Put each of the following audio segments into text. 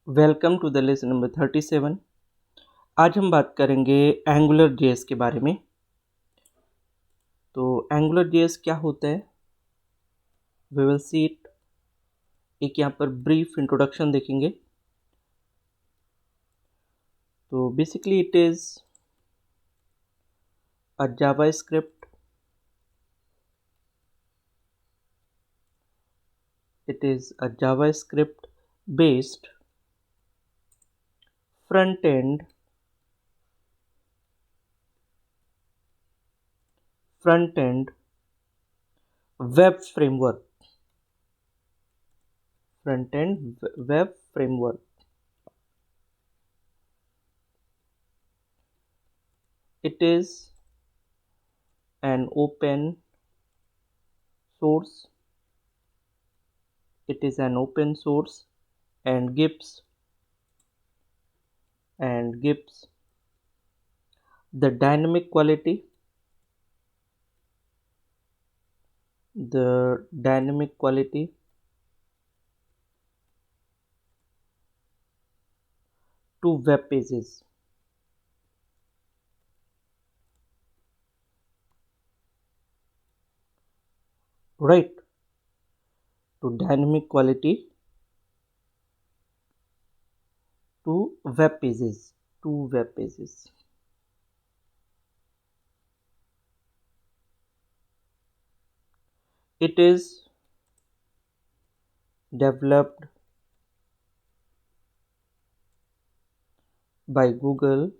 Welcome to the lesson number 37। आज हम बात करेंगे एंगुलर जेएस के बारे में। तो एंगुलर जेएस क्या होता है, वी विल सी इट। एक यहाँ पर ब्रीफ इंट्रोडक्शन देखेंगे। तो basically it is a Java script, it is a JavaScript based front end web framework. Front end web framework. It is an open source. It is an open source and gives the dynamic quality to web pages. Right, to dynamic quality to web pages. It is developed by Google.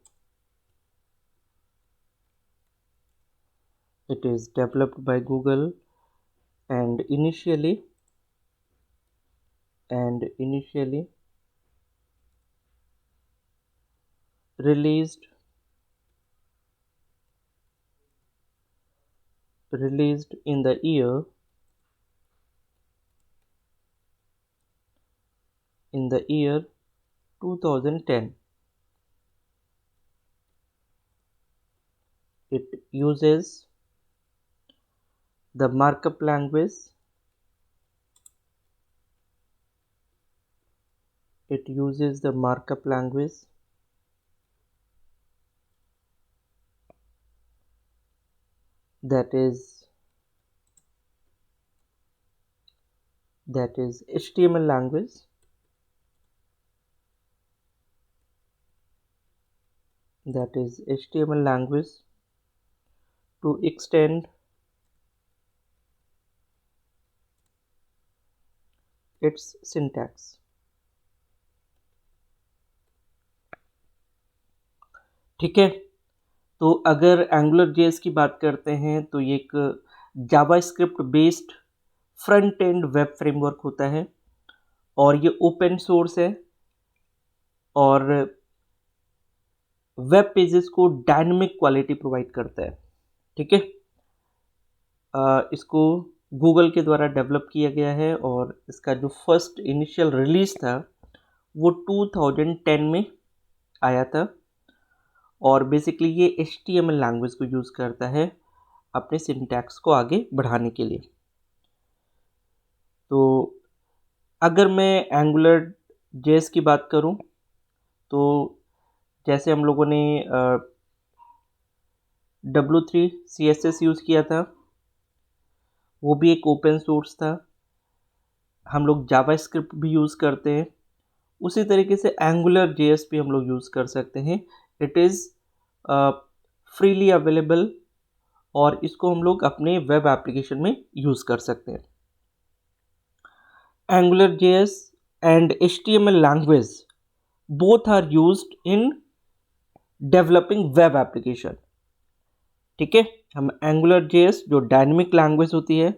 It is developed by Google and initially released in the year 2010. It uses the markup language. That is HTML language. To extend its syntax. ठीक है, तो अगर angular JS की बात करते हैं तो ये एक JavaScript based front end web framework होता है और ये ओपन सोर्स है और वेब पेजेस को डायनेमिक क्वालिटी प्रोवाइड करता है। ठीक है, इसको गूगल के द्वारा डेवलप किया गया है और इसका जो फर्स्ट इनिशियल रिलीज था वो 2010 में आया था और बेसिकली ये HTML लैंग्वेज को यूज़ करता है अपने सिंटैक्स को आगे बढ़ाने के लिए। तो अगर मैं एंगुलर जेएस की बात करूं तो जैसे हम लोगों ने W3 CSS यूज़ किया था, वो भी एक ओपन सोर्स था। हम लोग जावास्क्रिप्ट भी यूज़ करते हैं, उसी तरीके से एंगुलर जेएस भी हम लोग यूज़ कर सकते हैं। इट इज़ फ्रीली अवेलेबल और इसको हम लोग अपने वेब एप्लीकेशन में यूज़ कर सकते हैं। Angular JS and HTML language both are used in developing web application. ठीक है, हम एंगुलर जेएस जो डायनेमिक लैंग्वेज होती है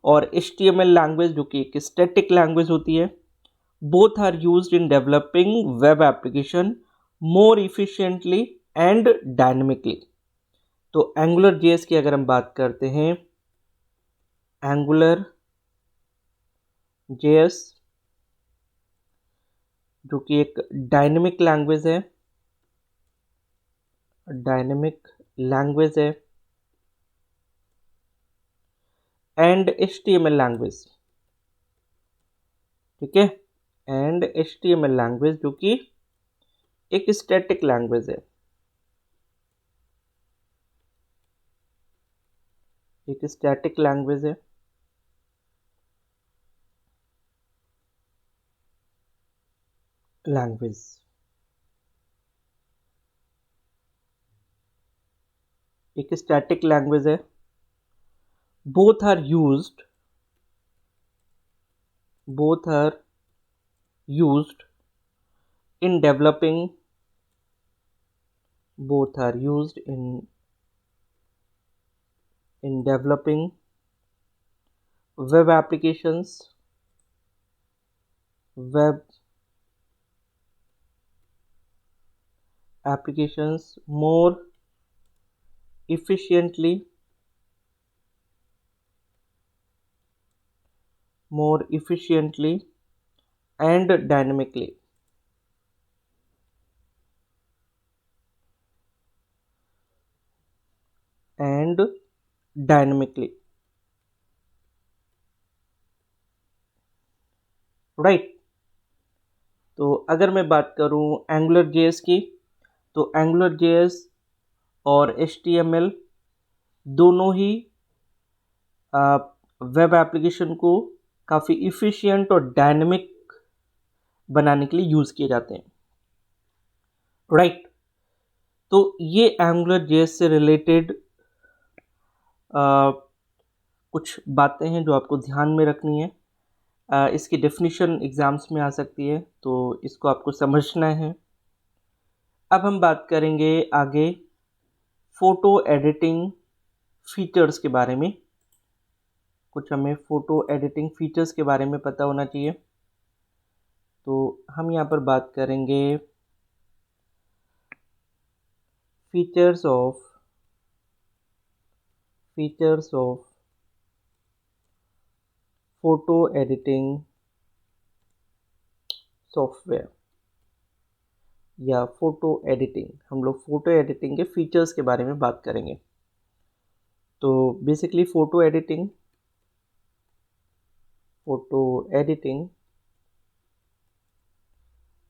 और HTML लैंग्वेज जो कि एक स्टैटिक लैंग्वेज होती है, both are used in developing web application more efficiently and dynamically. तो एंगुलर जेएस की अगर हम बात करते हैं, एंगुलर जेएस जो कि एक डायनेमिक लैंग्वेज है एंड HTML लैंग्वेज। ठीक है, एंड HTML लैंग्वेज जो कि एक स्टैटिक लैंग्वेज है, एक स्टैटिक लैंग्वेज है। लैंग्वेज एक स्टैटिक लैंग्वेज है। Both are used in developing both are used in developing web applications more efficiently and dynamically. and dynamically right. तो अगर मैं बात करूं एंगुलर जेएस की, तो एंगुलर जेएस और HTML दोनों ही वेब एप्लीकेशन को काफ़ी इफ़िशियंट और डायनेमिक बनाने के लिए यूज़ किए जाते हैं, राइट। तो ये एंगुलर जेएस से रिलेटेड कुछ बातें हैं जो आपको ध्यान में रखनी है। इसकी डेफिनेशन एग्ज़ाम्स में आ सकती है, तो इसको आपको समझना है। अब हम बात करेंगे आगे फ़ोटो एडिटिंग फीचर्स के बारे में। कुछ हमें फ़ोटो एडिटिंग फीचर्स के बारे में पता होना चाहिए। तो हम यहाँ पर बात करेंगे features of photo editing software या फ़ोटो एडिटिंग। हम लोग फ़ोटो एडिटिंग के फीचर्स के बारे में बात करेंगे। तो basically photo editing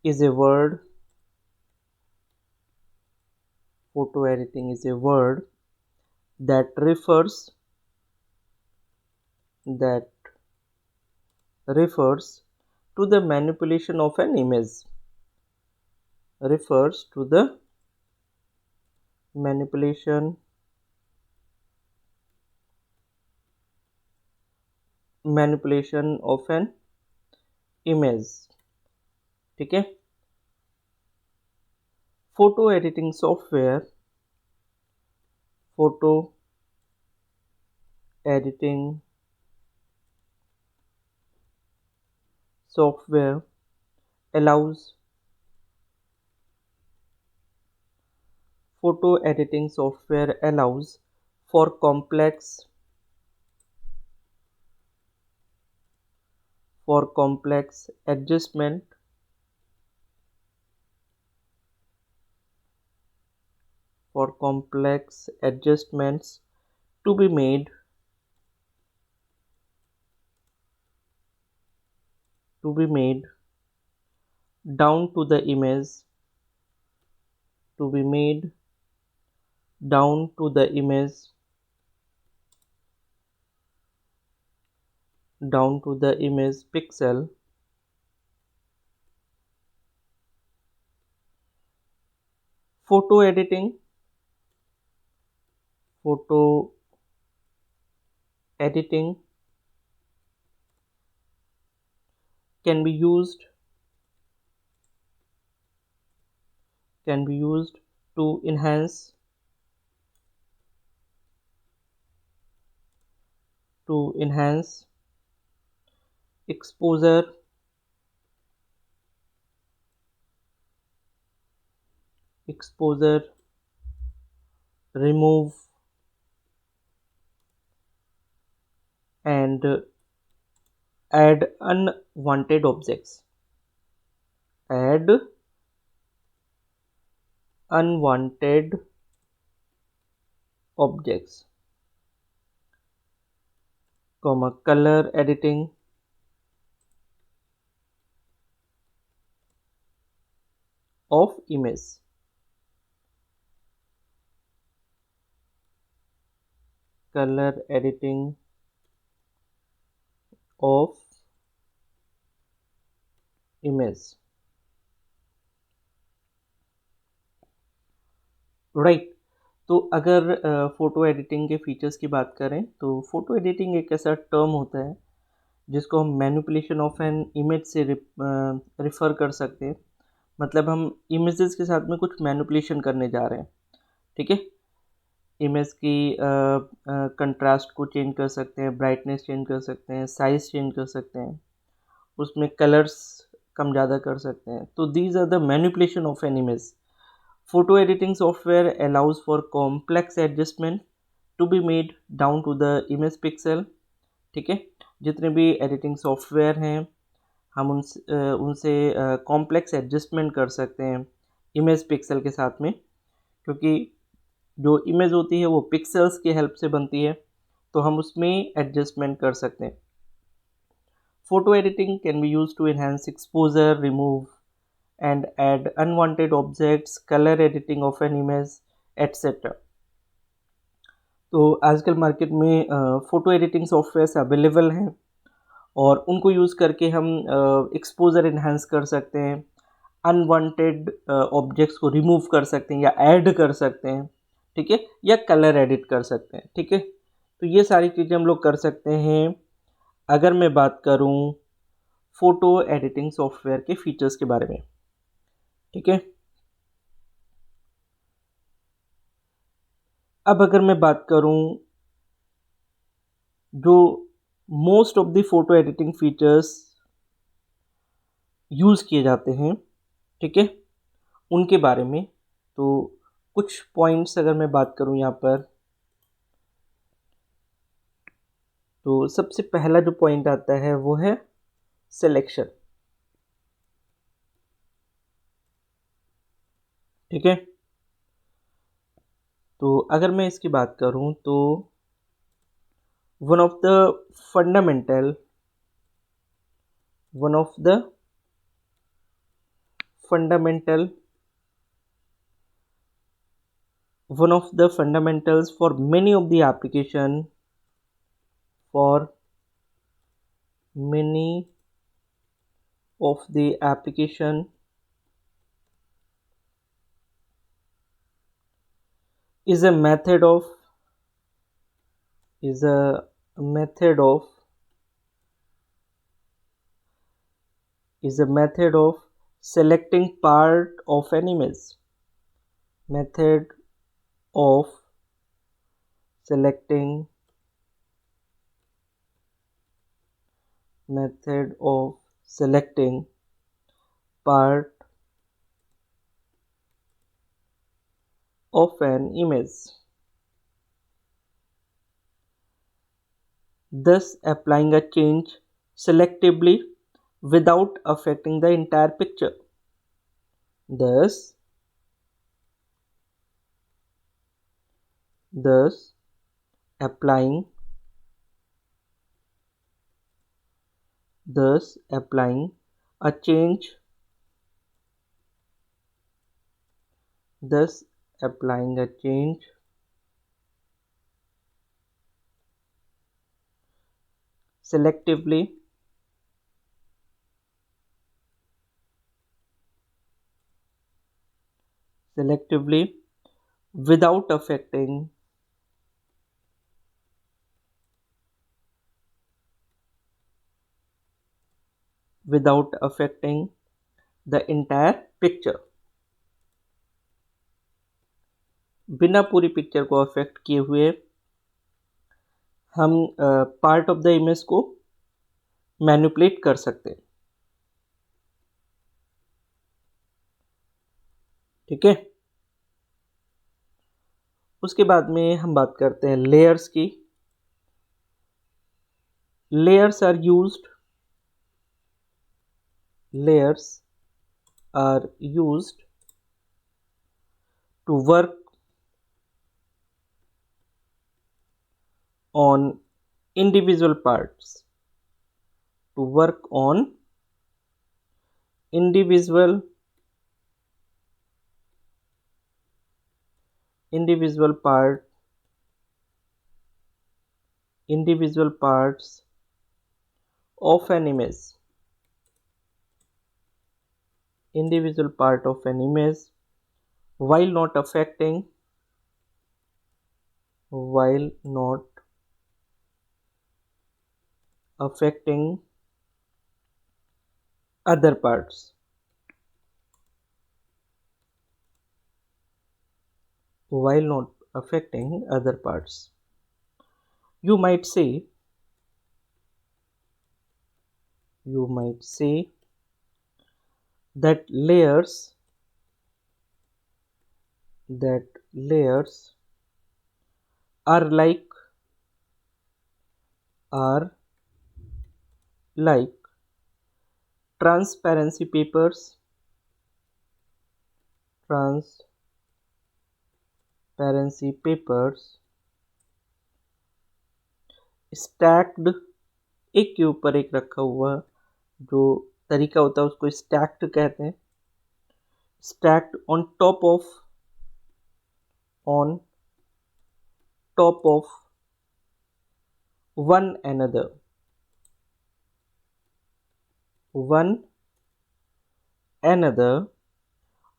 is a word that refers to the manipulation of an image, manipulation of an image, ठीक है। Photo editing software allows for complex adjustment adjustments to be made down to the image pixel. Photo editing can be used to enhance exposure, remove and add unwanted objects, color editing of image. Color editing of image. Right. तो अगर photo editing के features की बात करें तो photo editing एक ऐसा term होता है जिसको हम मैनिपुलेशन ऑफ एन इमेज से रिफ़र कर सकते हैं। मतलब हम इमेजेस के साथ में कुछ मैनिपुलेशन करने जा रहे हैं, ठीक है। इमेज की कंट्रास्ट को चेंज कर सकते हैं, ब्राइटनेस चेंज कर सकते हैं, साइज़ चेंज कर सकते हैं, उसमें कलर्स कम ज़्यादा कर सकते हैं। तो these are the manipulation of an image. Photo editing software allows for complex adjustment to be made down to the image pixel, ठीक है। जितने भी एडिटिंग सॉफ्टवेयर हैं हम उनसे कॉम्प्लेक्स एडजस्टमेंट कर सकते हैं इमेज पिक्सल के साथ में, क्योंकि जो इमेज होती है वो पिक्सल्स की हेल्प से बनती है, तो हम उसमें एडजस्टमेंट कर सकते हैं। Photo editing can be use to enhance exposure, remove and add unwanted objects, color editing of an image, etc. तो आजकल मार्केट में फ़ोटो एडिटिंग सॉफ्टवेयर्स अवेलेबल हैं और उनको यूज़ करके हम एक्सपोजर इन्हांस कर सकते हैं, अनवांटेड ऑब्जेक्ट्स को रिमूव कर सकते हैं या ऐड कर सकते हैं, ठीक है, या कलर एडिट कर सकते हैं, ठीक है। तो ये सारी चीज़ें हम लोग कर सकते हैं अगर मैं बात करूँ फ़ोटो एडिटिंग सॉफ्टवेयर के फीचर्स के बारे में, ठीक है। अब अगर मैं बात करूं जो most of the photo editing features use किए जाते हैं, ठीक है, उनके बारे में, तो कुछ पॉइंट्स अगर मैं बात करूं यहाँ पर, तो सबसे पहला जो पॉइंट आता है वो है सिलेक्शन, ठीक है। तो अगर मैं इसकी बात करूं तो one of the fundamental one of the fundamental one of the fundamentals for many of the application for many of the application is a method of is a method of is a method of selecting part of an image, method of selecting method of selecting part of an image, thus applying a change selectively without affecting the entire picture. Thus applying a change thus applying a change selectively without affecting the entire picture, बिना पूरी picture को affect किए हुए हम part of the image को manipulate कर सकते हैं, ठीक है। उसके बाद में हम बात करते हैं लेयर्स की। Layers are used to work on individual parts to work on individual individual parts of an image, individual part of an image, while not affecting other parts, while not affecting other parts. You might say that layers are like transparency papers, stacked, एक के ऊपर एक रखा हुआ जो तरीका होता है उसको स्टैक्ड कहते हैं, stacked on top of one another,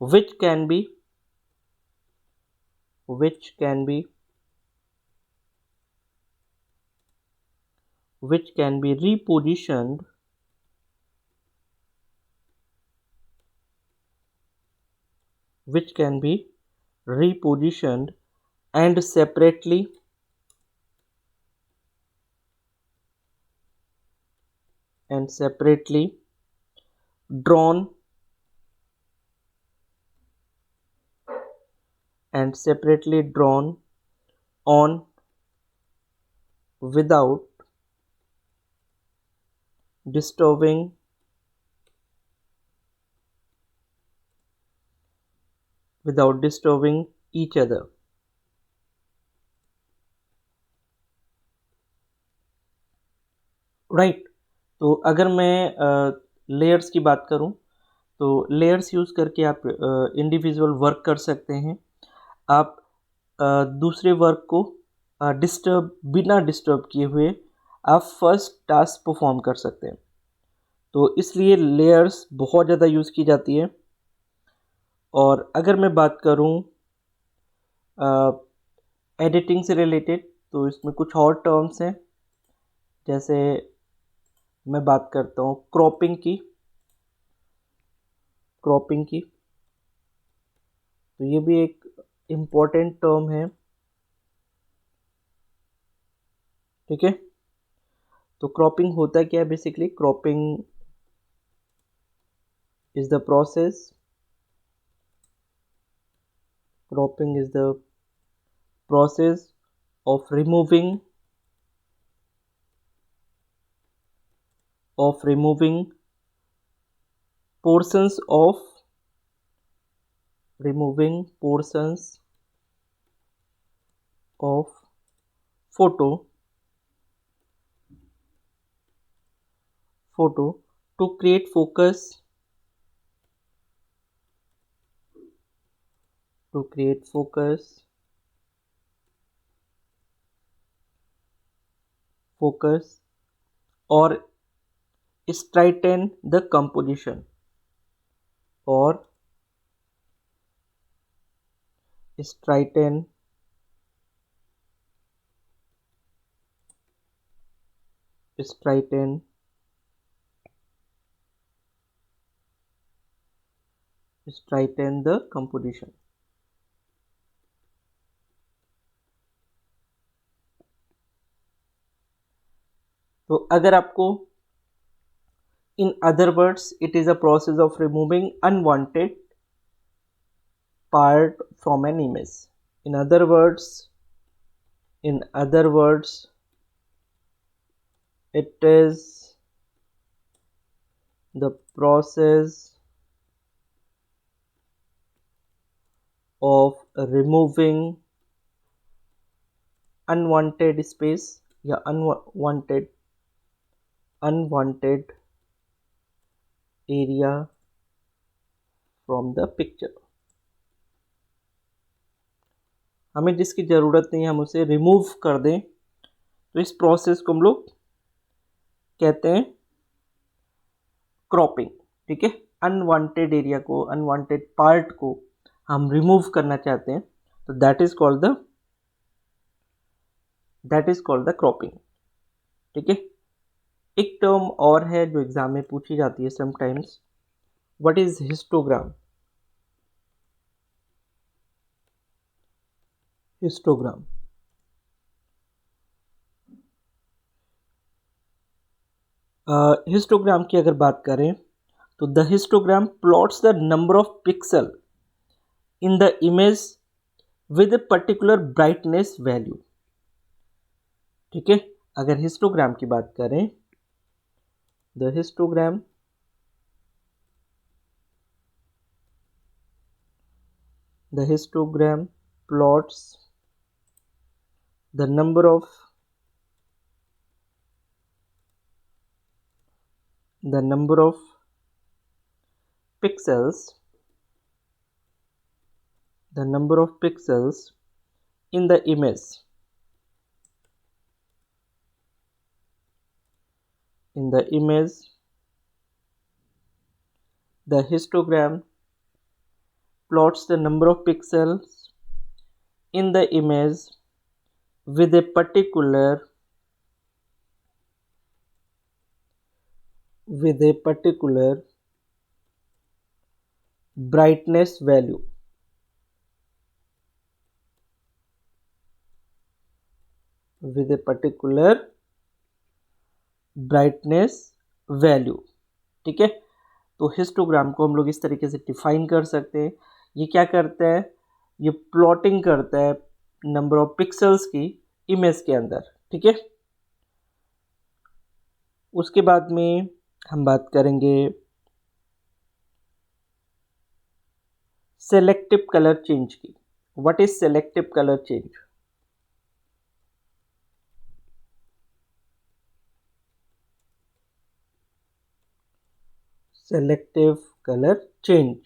which can be repositioned and separately drawn on without disturbing each other. Right तो अगर मैं लेयर्स की बात करूं तो लेयर्स यूज़ करके आप इंडिविजुअल वर्क कर सकते हैं। आप दूसरे वर्क को बिना डिस्टर्ब किए हुए आप फर्स्ट टास्क परफॉर्म कर सकते हैं। तो इसलिए लेयर्स बहुत ज़्यादा यूज़ की जाती है। और अगर मैं बात करूं एडिटिंग से रिलेटेड तो इसमें कुछ और टर्म्स हैं, जैसे मैं बात करता हूं क्रॉपिंग की तो ये भी एक इम्पोर्टेंट टर्म है। ठीक है, तो क्रॉपिंग होता क्या है? Basically cropping is the process of removing portions of photo to create focus or straighten the composition straighten the composition। तो अगर आपको in other words it is a process of removing unwanted part from an image। in other words it is the process of removing unwanted space या unwanted area from the picture। हमें जिसकी ज़रूरत नहीं है हम उसे रिमूव कर दें, तो इस प्रोसेस को हम लोग कहते हैं क्रॉपिंग। ठीक है, अनवांटेड एरिया को, अनवांटेड पार्ट को हम रिमूव करना चाहते हैं, तो that is called the cropping. ठीक है, एक टर्म और है जो एग्जाम में पूछी जाती है sometimes, what is histogram. Histogram histogram की अगर बात करें तो the histogram plots the number of pixel in the image with a particular brightness value. ठीक है, अगर हिस्टोग्राम की बात करें, the histogram plots the number of pixels in the image the histogram plots the number of pixels in the image with a particular brightness value। with a particular brightness value। ठीक है, तो histogram को हम लोग इस तरीके से define कर सकते हैं। ये क्या करता है, ये प्लॉटिंग करता है नंबर ऑफ पिक्सल्स की इमेज के अंदर। ठीक है, उसके बाद में हम बात करेंगे सेलेक्टिव कलर चेंज की। What is selective colour change. selective color change.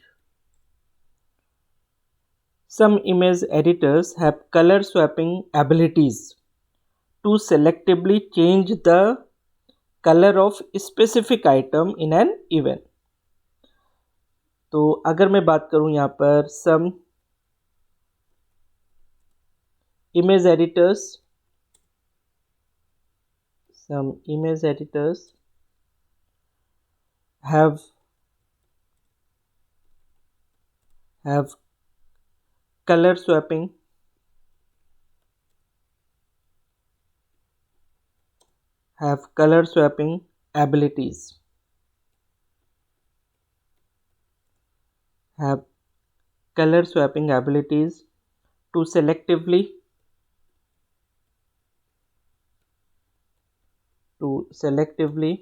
Some image editors have color swapping abilities to selectively change the color of specific item in an event। तो अगर मैं बात करूं यहाँ पर some image editors have color swapping abilities to selectively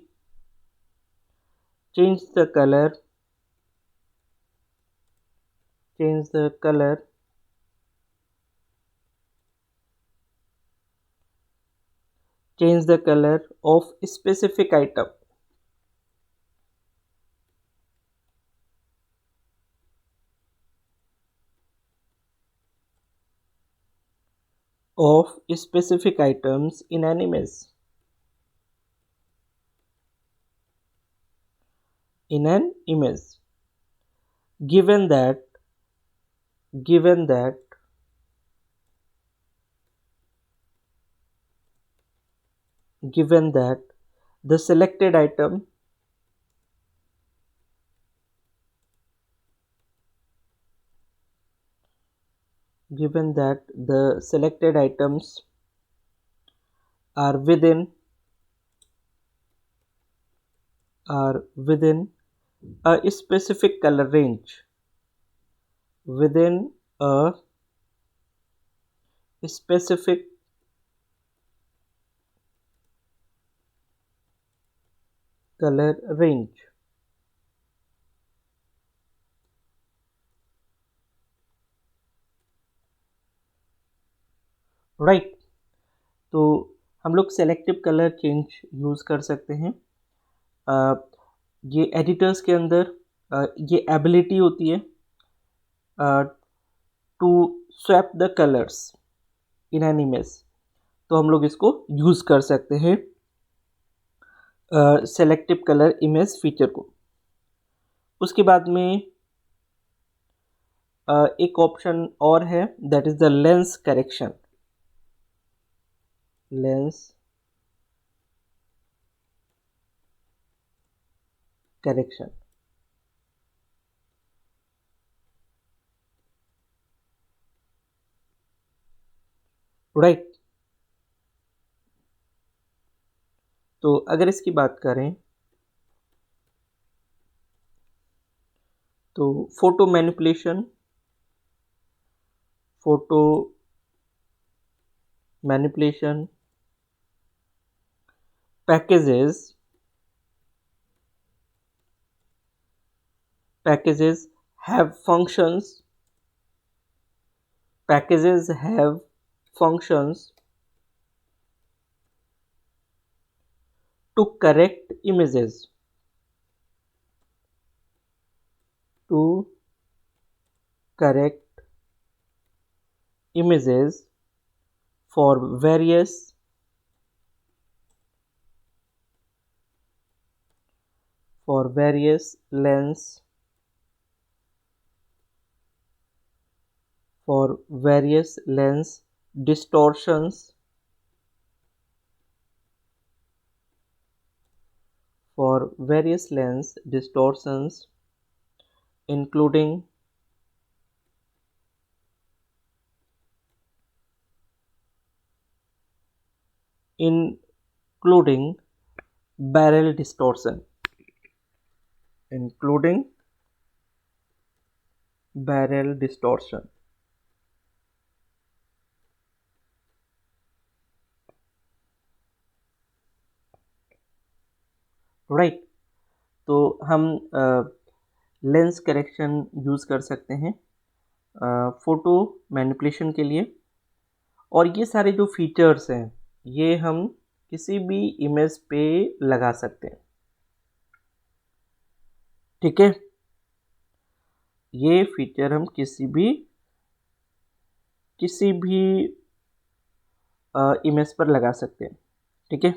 change the color of specific item of specific items in an image given that the selected item items are within a specific color range right. तो हम लोग selective colour change use कर सकते हैं। ये editors के अंदर ये एबिलिटी होती है to swap the colours in an image, तो हम लोग इसको यूज़ कर सकते हैं सेलेक्टिव कलर इमेज फीचर को। उसके बाद में एक ऑप्शन और है, that is the lens correction. Lens correction, right. तो अगर इसकी बात करें तो photo manipulation, photo manipulation packages have functions, packages have functions to correct images, to correct images for various lens, for various lens distortions, for various lens distortions, including barrel distortion, including barrel distortion, right. तो हम lens correction use कर सकते हैं photo manipulation के लिए, और ये सारे जो फीचर्स हैं ये हम किसी भी इमेज पे लगा सकते हैं, ठीक है। ये फीचर हम किसी भी इमेज पर लगा सकते हैं, ठीक है।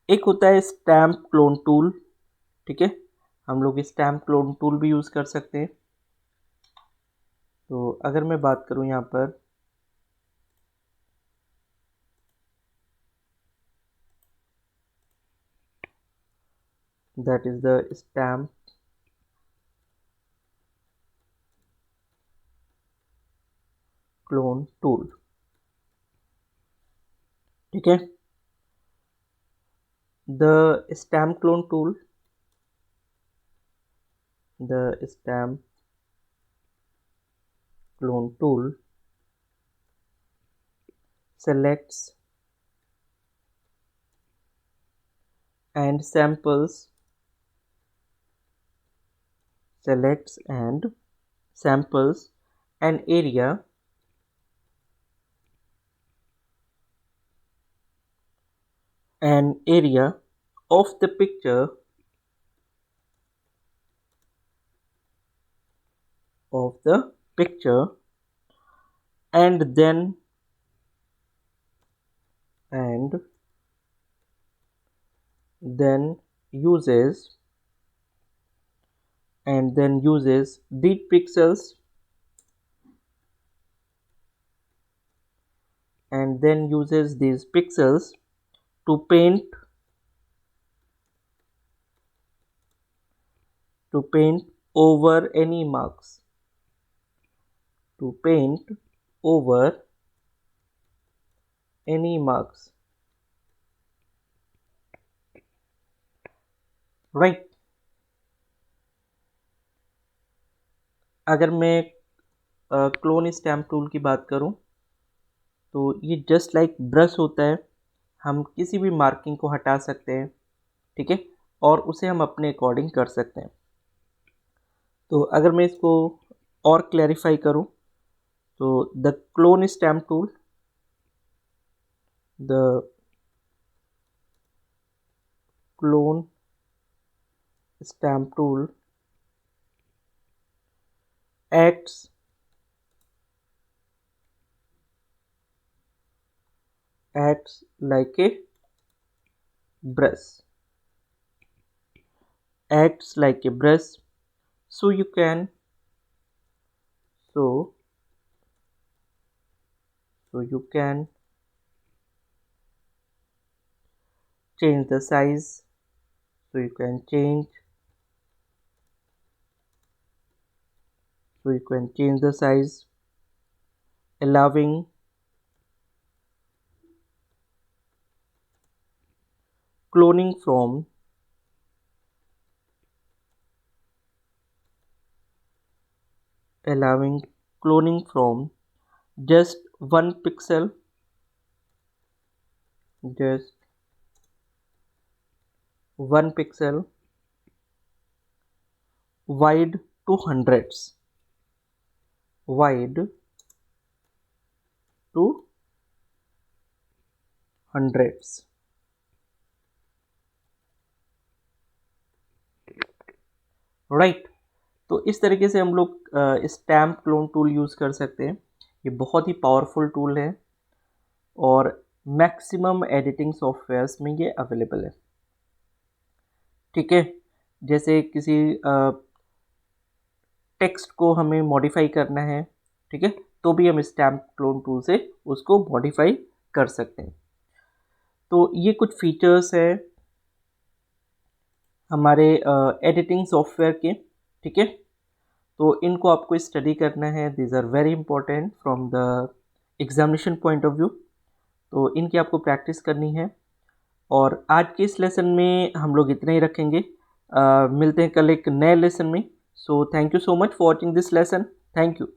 एक होता है स्टैम्प क्लोन टूल, ठीक है, हम लोग स्टैम्प क्लोन टूल भी यूज़ कर सकते हैं। तो अगर मैं बात करूं यहाँ पर, that is the stamp clone tool, ठीक है। The stamp clone tool, the stamp clone tool selects and samples an area of the picture and then uses these pixels to paint over any marks, right। अगर मैं clone stamp tool की बात करूं तो ये just like brush होता है, हम किसी भी मार्किंग को हटा सकते हैं, ठीक है, और उसे हम अपने अकॉर्डिंग कर सकते हैं। तो अगर मैं इसको और क्लैरिफाई करूं तो the clone stamp tool, the clone stamp tool acts acts like a brush, acts like a brush. So you can so you can change the size, so you can change the size, allowing cloning from just 1 pixel, just 1 pixel wide to wide to hundreds. Right, तो इस तरीके से हम लोग stamp clone tool use कर सकते हैं। ये बहुत ही पावरफुल टूल है और मैक्सिमम एडिटिंग सॉफ्टवेयर्स में ये अवेलेबल है। ठीक है, जैसे किसी टेक्स्ट को हमें मॉडिफाई करना है, ठीक है, तो भी हम स्टैम्प क्लोन टूल से उसको मॉडिफाई कर सकते हैं। तो ये कुछ फीचर्स है हमारे एडिटिंग सॉफ्टवेयर के। ठीक है, तो इनको आपको स्टडी करना है, these are very important from the examination point of view. तो इनकी आपको प्रैक्टिस करनी है और आज के इस लेसन में हम लोग इतना ही रखेंगे। मिलते हैं कल एक नए लेसन में। So thank you so much for watching this lesson. Thank you.